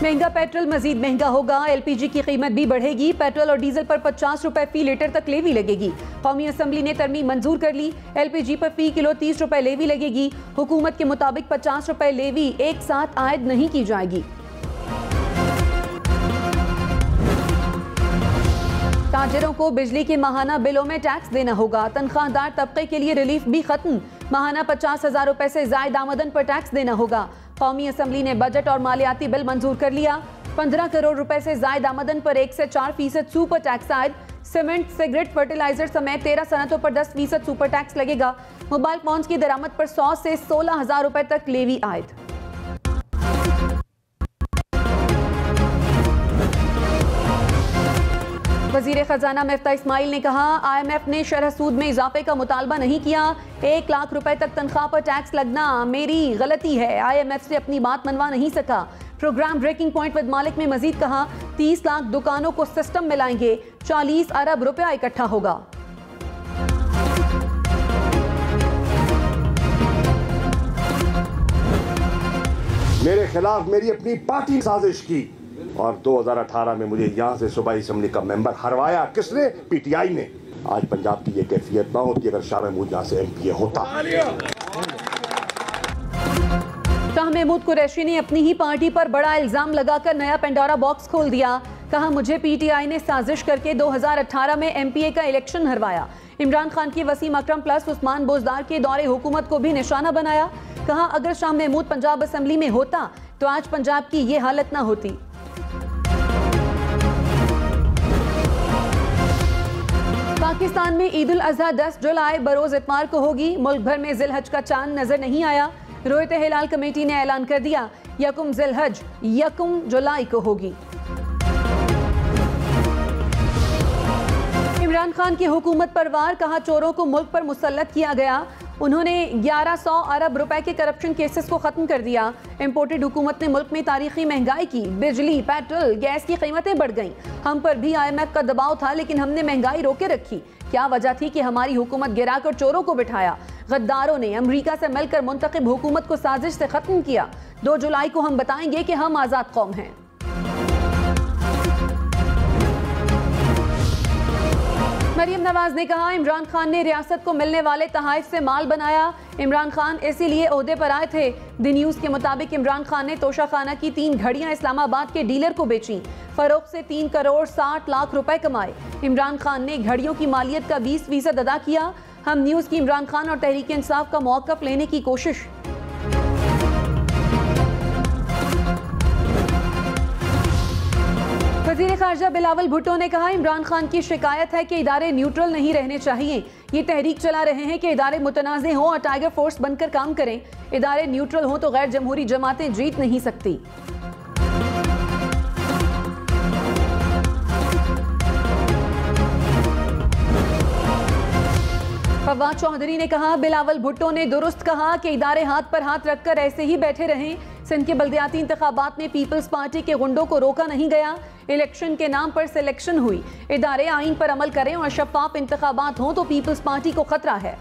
महंगा पेट्रोल मजीद महंगा होगा, एलपीजी की कीमत भी बढ़ेगी। पेट्रोल और डीजल पर 50 रुपए फी लीटर तक लेवी लगेगी। कौमी असम्बली ने तरमीम मंजूर कर ली। एलपीजी पर फी किलो 30 रुपए लेवी लगेगी। हुकूमत के मुताबिक 50 रुपए लेवी एक साथ आयद नहीं की जाएगी। ताजिरों को बिजली के माहाना बिलों में टैक्स देना होगा। तनख्वाहदार तबके के लिए रिलीफ भी खत्म। माहाना 50,000 रुपए से जायद आमदन पर टैक्स देना होगा। कौमी असम्बली ने बजट और मालियाती बिल मंजूर कर लिया। 15 करोड़ रुपए से जायद आमदन पर 1 से 4% सुपर टैक्स आयद। सीमेंट, सिगरेट, फर्टिलाइजर समेत 13 सनतों पर 10% सुपर टैक्स लगेगा। मोबाइल फोन्स की दरामद पर 100 से 16,000 रुपए तक लेवी आयद। वजीर खजाना मिफ्ता इस्माइल ने कहा, IMF ने शरह सूद में इजाफे का मुतालबा नहीं किया। 1 लाख रुपए तक तनख्वाह पर टैक्स लगना मेरी गलती है। IMF से अपनी बात मनवा नहीं सका। प्रोग्राम ब्रेकिंग पॉइंट विद मालिक में मजीद कहा, 30 लाख दुकानों को सिस्टम में लाएंगे। 40 अरब रुपया इकट्ठा होगा। मेरे खिलाफ मेरी अपनी पार्टी साजिश की और 2018 में मुझे यहाँ से सूबाई असम्बली का मेंबर हरवाया। किसने? PTI ने। आज पंजाब की ये कैफियत ना होती अगर शाह महमूद यहाँ से MPA होता। शाह महमूद कुरैशी ने अपनी ही पार्टी पर बड़ा इल्जाम लगाकर नया पेंडोरा बॉक्स खोल दिया। कहा, मुझे PTI ने साजिश करके 2018 में MPA का इलेक्शन हरवाया। इमरान खान की वसीम अकरम प्लस उस्मान बोजदार के दौरे हुकूमत को भी निशाना बनाया। कहा, अगर शाह महमूद पंजाब असम्बली में होता तो आज पंजाब की ये हालत ना होती। पाकिस्तान में ईद उल अजहा 10 जुलाई बरोज इतवार को होगी। मुल्क भर में जिलहज का चांद नजर नहीं आया। रोयत हिलाल कमेटी ने ऐलान कर दिया, यकुम जिलहज 1 जुलाई को होगी। इमरान खान की हुकूमत पर वार। कहा, चोरों को मुल्क पर मुसल्लत किया गया। उन्होंने 1100 अरब रुपए के करप्शन केसेस को खत्म कर दिया। इंपोर्टेड हुकूमत ने मुल्क में तारीखी महंगाई की। बिजली, पेट्रोल, गैस की कीमतें बढ़ गईं। हम पर भी IMF का दबाव था लेकिन हमने महंगाई रोके रखी। क्या वजह थी कि हमारी हुकूमत गिराकर चोरों को बिठाया? गद्दारों ने अमरीका से मिलकर मुंतखब हुकूमत को साजिश से खत्म किया। 2 जुलाई को हम बताएंगे कि हम आजाद कौम हैं। मरियम नवाज ने कहा, इमरान खान ने रियासत को मिलने वाले तहाइफ से माल बनाया। इमरान खान इसीलिए ओहदे पर आए थे। दी न्यूज़ के मुताबिक इमरान खान ने तोशाखाना की 3 घड़ियां इस्लामाबाद के डीलर को बेची। फरोख्त से 3 करोड़ 60 लाख रुपए कमाए। इमरान खान ने घड़ियों की मालियत का 20% अदा किया। हम न्यूज़ की इमरान खान और तहरीक इंसाफ का मौक़िफ़ लेने की कोशिश। वज़ीर ख़ारिजा बिलावल भुट्टो ने कहा, इमरान खान की शिकायत है कि इदारे न्यूट्रल नहीं रहने चाहिए। ये तहरीक चला रहे हैं कि इदारे मुतनाज़े हों और टाइगर फोर्स बनकर काम करें। इदारे न्यूट्रल हों तो गैर जमहूरी जमातें जीत नहीं सकती। फवाद चौधरी ने कहा, बिलावल भुट्टो ने दुरुस्त कहा कि इदारे हाथ पर हाथ रखकर ऐसे ही बैठे रहें। सिंध के बल्दियाती इंतखाबात में पीपल्स पार्टी के गुंडों को रोका नहीं गया। इलेक्शन के नाम पर सिलेक्शन हुई। इदारे आइन पर अमल करें और शफाफ इंतखाबात हों तो पीपल्स पार्टी को खतरा है।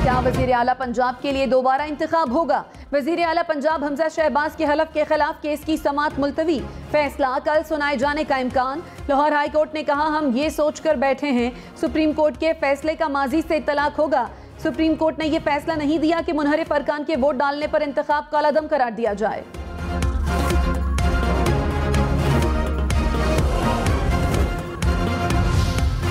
क्या वजीर आला पंजाब के लिए दोबारा इंतखाब होगा? वजीर आला पंजाब हमजा शहबाज के हलफ के खिलाफ केस की समाअत मुलतवी। फैसला कल सुनाए जाने का इम्कान। लाहौर हाई कोर्ट ने कहा, हम ये सोच कर बैठे हैं सुप्रीम कोर्ट के फैसले का माजी से इत्तलाक होगा। सुप्रीम कोर्ट ने यह फैसला नहीं दिया कि मुनहरिफ अरकान के वोट डालने पर इंतखाब कालादम करार दिया जाए।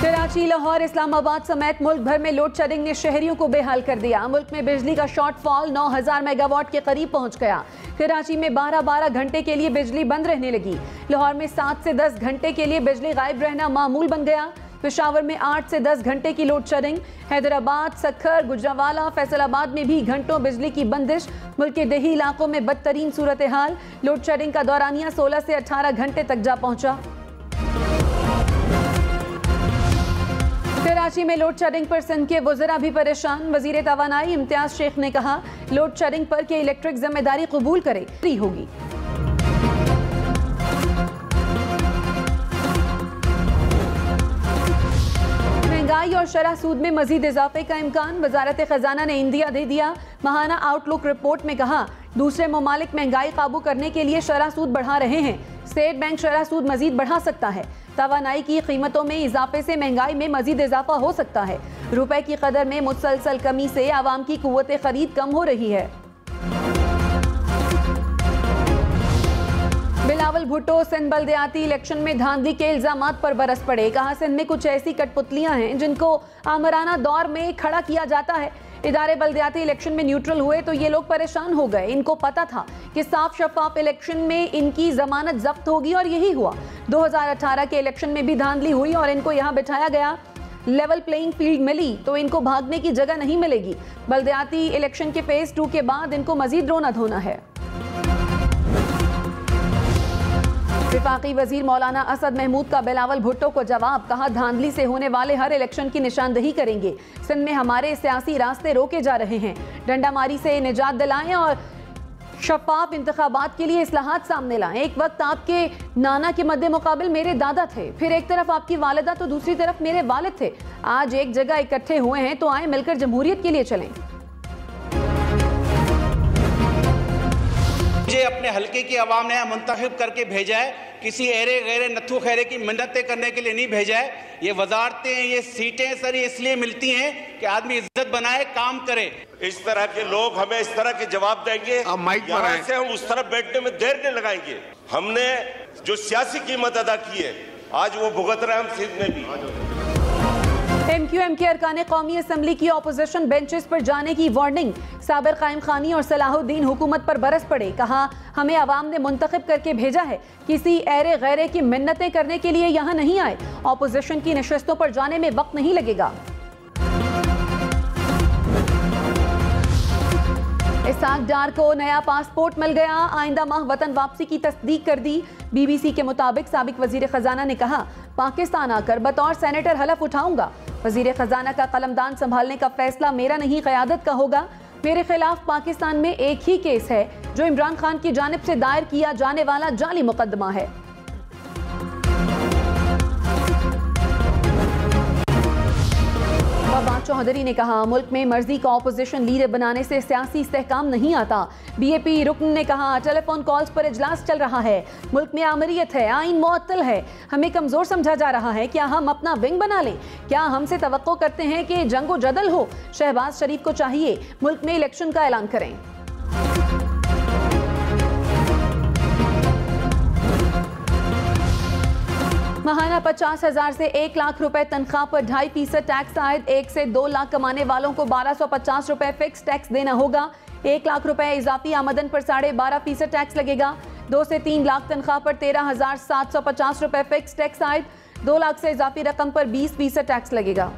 कराची, लाहौर, इस्लामाबाद समेत मुल्क भर में लोड शेडिंग ने शहरियों को बेहाल कर दिया। मुल्क में बिजली का शॉर्टफॉल 9000 मेगावाट के करीब पहुंच गया। कराची में 12-12 घंटे के लिए बिजली बंद रहने लगी। लाहौर में 7 से 10 घंटे के लिए बिजली गायब रहना मामूल बन गया। पेशावर में 8 से 10 घंटे की लोड शेडिंग। हैदराबाद, सक्खर, गुजरावाला, फैसलाबाद में भी घंटों बिजली की बंदिश। मुल्क के देही इलाकों में बदतरीन सूरत हाल। लोड शेडिंग का दौरानिया 16 से 18 घंटे तक जा पहुंचा। कराची में लोड शेडिंग पर सिंध के वज़रा भी परेशान। वज़ीर तवानाई इम्तियाज शेख ने कहा, लोड शेडिंग पर के इलेक्ट्रिक जिम्मेदारी कबूल करे फ्री होगी। महंगाई और शरह सूद में मजीद इजाफे का इम्कान। वजारत खजाना ने इंडिया दे दिया। माहाना आउटलुक रिपोर्ट में कहा, दूसरे ममालिक महंगाई काबू करने के लिए शरह सूद बढ़ा रहे हैं। स्टेट बैंक शरह सूद मजीद बढ़ा सकता है। तवानाई की कीमतों में इजाफे से महंगाई में मजीद इजाफा हो सकता है। रुपए की कदर में मुसलसल कमी से आवाम की कुव्वत खरीद कम हो रही है। बिलावल भुट्टो सिंध बल्दियाती इलेक्शन में धांधली के इल्जामात पर बरस पड़े। कहा, सिंध में कुछ ऐसी कठपुतलियां हैं जिनको आमराना दौर में खड़ा किया जाता है। इदारे बल्दियाती इलेक्शन में न्यूट्रल हुए तो ये लोग परेशान हो गए। इनको पता था कि साफ शफाफ इलेक्शन में इनकी जमानत जब्त होगी और यही हुआ। 2018 के इलेक्शन में भी धांधली हुई और इनको यहाँ बिठाया गया। लेवल प्लेइंग फील्ड मिली तो इनको भागने की जगह नहीं मिलेगी। बल्दियाती इलेक्शन के फेज 2 के बाद इनको मजीद रोना धोना है। विफाकी वजीर मौलाना असद महमूद का बिलावल भुट्टो को जवाब। कहा, धांधली से होने वाले हर इलेक्शन की निशानदही करेंगे। सिंध में हमारे सियासी रास्ते रोके जा रहे हैं। डंडामारी से निजात दिलाएं और शफाफ इंतखाबात के लिए इस्लाहात सामने लाएं। एक वक्त आपके नाना के मद्दे मुकाबिल मेरे दादा थे, फिर एक तरफ आपकी वालिदा तो दूसरी तरफ मेरे वालिद थे। आज एक जगह इकट्ठे हुए हैं तो आए मिलकर जमहूरियत के लिए चलें। मुझे अपने हल्के की आवाम ने मुंतखब करके भेजा है, किसी एरे गैरे नत्थू खैरे की मिन्नतें करने के लिए नहीं भेजा है। ये वजारतें, ये सीटें सर ये इसलिए मिलती हैं कि आदमी इज्जत बनाए, काम करे। इस तरह के लोग हमें इस तरह के जवाब देंगे, यहाँ से हम उस तरफ बैठने में देर नहीं लगाएंगे। हमने जो सियासी कीमत अदा की है आज वो भुगत रहे हम सिंध में भी। MQM के अरकान कौमी असम्बली की अपोजिशन बेंचेस पर जाने की वार्निंग। साबिर कायम खानी और सलाहुद्दीन हुकूमत पर बरस पड़े। कहा, हमें आवाम ने मुंतखब करके भेजा है, किसी एरे गैरे की मिन्नतें करने के लिए यहाँ नहीं आए। अपोजिशन की नशस्तों पर जाने में वक्त नहीं लगेगा। इसाक डार को नया पासपोर्ट मिल गया। आइंदा माह वतन वापसी की तस्दीक कर दी। BBC के मुताबिक साबिक वजीर खजाना ने कहा, पाकिस्तान आकर बतौर सेनेटर हलफ उठाऊंगा। वजीर खजाना का कलमदान संभालने का फैसला मेरा नहीं, क़यादत का होगा। मेरे खिलाफ पाकिस्तान में एक ही केस है जो इमरान खान की जानिब से दायर किया जाने वाला जाली मुकदमा है। फवाद चौधरी ने कहा, मुल्क में मर्जी का ऑपोजिशन लीडर बनाने से सियासी इस्तेहकाम नहीं आता। BAP रुकन ने कहा, टेलीफोन कॉल्स पर इजलास चल रहा है। मुल्क में आमरीयत है, आइन मुअत्तल है। हमें कमजोर समझा जा रहा है। क्या हम अपना विंग बना लें? क्या हमसे तवक्को करते हैं कि जंगो जदल हो? शहबाज शरीफ को चाहिए मुल्क में इलेक्शन का ऐलान करें। माहाना 50,000 से 1 लाख रुपए तनख्वाह पर 2.5% टैक्स आयद। 1 से 2 लाख कमाने वालों को 1250 रुपए फिक्स टैक्स देना होगा। 1 लाख रुपए इजाफी आमदन पर 12.5% टैक्स लगेगा। 2 से 3 लाख तनख्वाह पर 13,750 रुपए फिक्स टैक्स आयद। 2 लाख से इजाफी रकम पर 20% टैक्स लगेगा।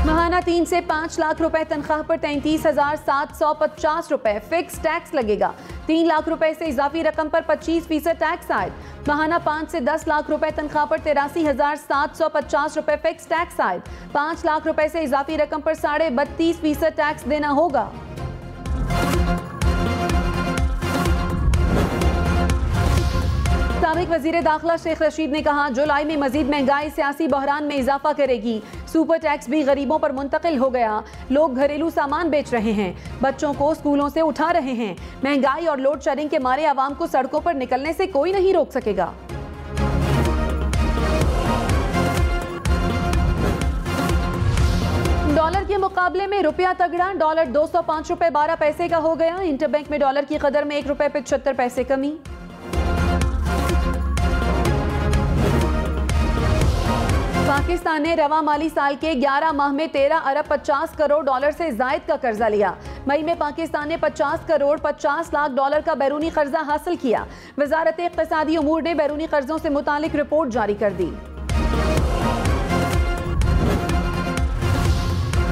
माहाना 3 से 5 लाख रुपए तनख्वाह पर 33,750 रुपए फिक्स टैक्स लगेगा। 3 लाख रुपए से इजाफी रकम पर 25% टैक्स आयद। माहाना 5 से 10 लाख रुपए तनख्वाह पर 83,750 रुपए फिक्स टैक्स आयद। 5 लाख रुपए से इजाफी रकम पर 32.5% टैक्स देना होगा। साबिक वजीर दाखिला शेख रशीद ने कहा, जुलाई में मजीद महंगाई सियासी बहरान में इजाफा करेगी। सुपर टैक्स भी गरीबों पर मुंतकिल हो गया। लोग घरेलू सामान बेच रहे हैं, बच्चों को स्कूलों से उठा रहे हैं। महंगाई और लोड शेडिंग के मारे आवाम को सड़कों पर निकलने से कोई नहीं रोक सकेगा। डॉलर के मुकाबले में रुपया तगड़ा। डॉलर 205 रुपए 12 पैसे का हो गया। इंटरबैंक में डॉलर की कदर में 1 रुपए 75 पैसे कमी। पाकिस्तान ने रवा माली साल के 11 माह में 13 अरब 50 करोड़ डॉलर से जायद का कर्जा लिया। मई में पाकिस्तान ने 50 करोड़ 50 लाख डॉलर का बैरूनी कर्जा हासिल किया। वजारत इक़्तिसादी उमूर ने बैरूनी कर्जों से मुतालिक रिपोर्ट जारी कर दी।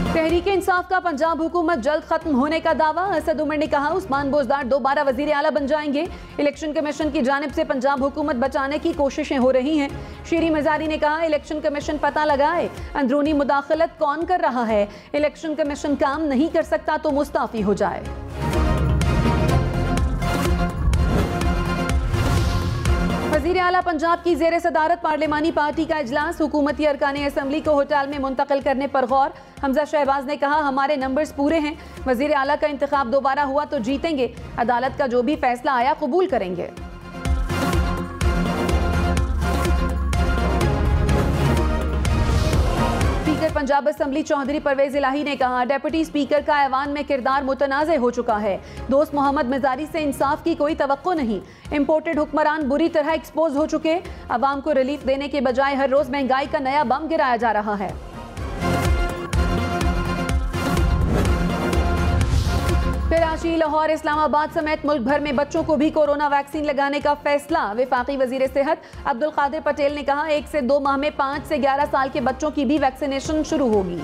तहरीक इंसाफ का पंजाब हुकूमत जल्द खत्म होने का दावा। असद उमर ने कहा, उस्मान बोजदार दोबारा वजीर आला बन जाएंगे। इलेक्शन कमीशन की जानिब से पंजाब हुकूमत बचाने की कोशिशें हो रही हैं। शीरी मजारी ने कहा, इलेक्शन कमीशन पता लगाए अंदरूनी मुदाखलत कौन कर रहा है। इलेक्शन कमीशन काम नहीं कर सकता तो मुस्ताफी हो जाए। वजीर आला पंजाब की जेर सदारत पार्लिमानी पार्टी का इजलास, हुकूमती अरकान असम्बली को होटल में मुंतकिल करने पर गौर। हमजा शहबाज ने कहा, हमारे नंबर्स पूरे हैं, वजीर आला का इंतखाब दोबारा हुआ तो जीतेंगे, अदालत का जो भी फैसला आया कबूल करेंगे। स्पीकर पंजाब असम्बली चौधरी परवेज इलाही ने कहा, डेप्यूटी स्पीकर का ऐवान में किरदार मुतनाज़ हो चुका है। दोस्त मोहम्मद मिजारी से इंसाफ की कोई तवक्को नहीं। इंपोर्टेड हुक्मरान बुरी तरह एक्सपोज हो चुके। अवाम को रिलीफ देने के बजाय हर रोज महंगाई का नया बम गिराया जा रहा है। कराची, लाहौर, इस्लामाबाद समेत मुल्क भर में बच्चों को भी कोरोना वैक्सीन लगाने का फैसला। वफाकी वजीर सेहत अब्दुल कादिर पटेल ने कहा, 1 से 2 माह में 5 से 11 साल के बच्चों की भी वैक्सीनेशन शुरू होगी।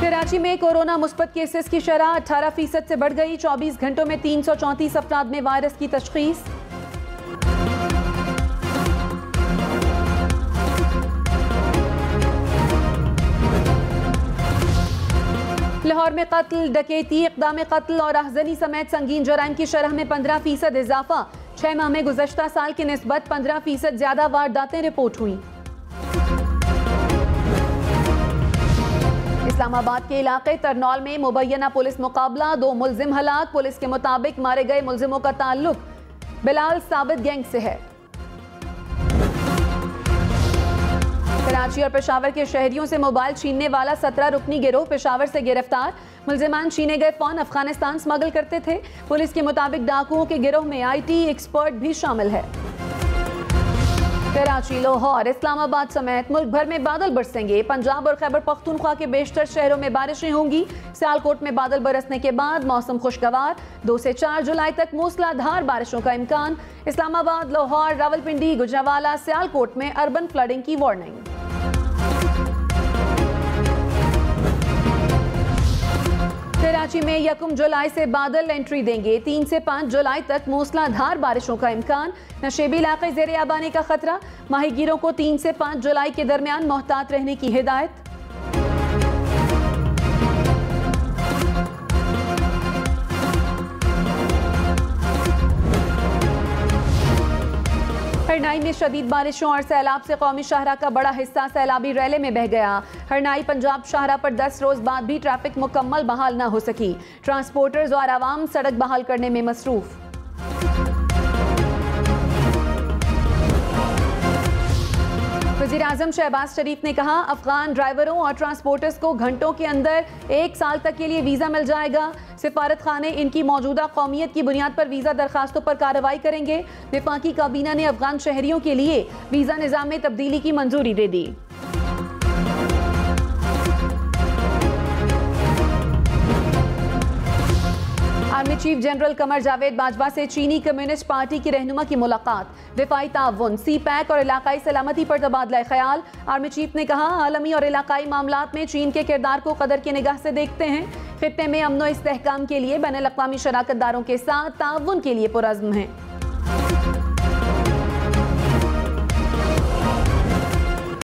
कराची में कोरोना मुस्बत केसेस की शरह 18% से बढ़ गई। 24 घंटों में 334 अफराद में वायरस की तशखीस। लाहौर में कत्ल, डकैती, इक़दाम कत्ल और आगजनी समेत संगीन जराइम की शरह में 15% इजाफा। 6 माह में गुज़श्ता साल की निस्बत 15% ज्यादा वारदातें रिपोर्ट हुई। इस्लामाबाद के इलाके तरनौल में मुबैना पुलिस मुकाबला, 2 मुलजिम हलाक। पुलिस के मुताबिक मारे गए मुलजिमों का ताल्लुक बिलाल साबित गैंग से है। कराची और पेशावर के शहरियों से मोबाइल छीनने वाला 17 रुकनी गिरोह पेशावर से गिरफ्तार। मुलजिमान छीने गए फोन अफगानिस्तान स्मगल करते थे। पुलिस के मुताबिक डाकुओं के गिरोह में IT एक्सपर्ट भी शामिल है। कराची, लाहौर, इस्लामाबाद समेत मुल्क भर में बादल बरसेंगे। पंजाब और खैबर पख्तूनख्वा के बेशतर शहरों में बारिशें होंगी। सियालकोट में बादल बरसने के बाद मौसम खुशगवार। 2 से 4 जुलाई तक मूसलाधार बारिशों का इम्कान। इस्लामाबाद, लाहौर, रावलपिंडी, गुजरावाला, सियालकोट में अर्बन फ्लडिंग की वार्निंग। कराची में 1 जुलाई से बादल एंट्री देंगे। 3 से 5 जुलाई तक मूसलाधार बारिशों का इम्कान। नशेबी इलाके ज़ेरे आबानी का खतरा। माहीगीरों को 3 से 5 जुलाई के दरमियान मोहतात रहने की हिदायत। हरनाई में शदीद बारिशों और सैलाब से कौमी शाहरा का बड़ा हिस्सा सैलाबी रैले में बह गया। हरनाई पंजाब शाहरा पर 10 रोज बाद भी ट्रैफिक मुकम्मल बहाल न हो सकी। ट्रांसपोर्टर्स और आवाम सड़क बहाल करने में मसरूफ। वज़ीर आज़म शहबाज शरीफ ने कहा, अफगान ड्राइवरों और ट्रांसपोर्टर्स को घंटों के अंदर 1 साल तक के लिए वीज़ा मिल जाएगा। सिफारत खाने इनकी मौजूदा कौमियत की बुनियाद पर वीज़ा दरखास्तों पर कार्रवाई करेंगे। वफाकी काबीना ने अफगान शहरियों के लिए वीज़ा निज़ाम में तब्दीली की मंजूरी दे दी। Army chief general Qamar Javed Bajwa से चीनी कम्युनिस्ट पार्टी की रहनुमा की मुलाकात। दिफाई ताउन, CPAC और इलाकाई सलामती पर तबादला ख्याल। आर्मी चीफ ने कहा, आलमी और इलाकाई मामलात में चीन के किरदार को कदर की निगाह से देखते हैं। खित्ते में अमन व इस्तेहकाम के लिए बैनुल अक़वामी शराकतदारों के साथ ताउन के लिए पुरअज़्म हैं।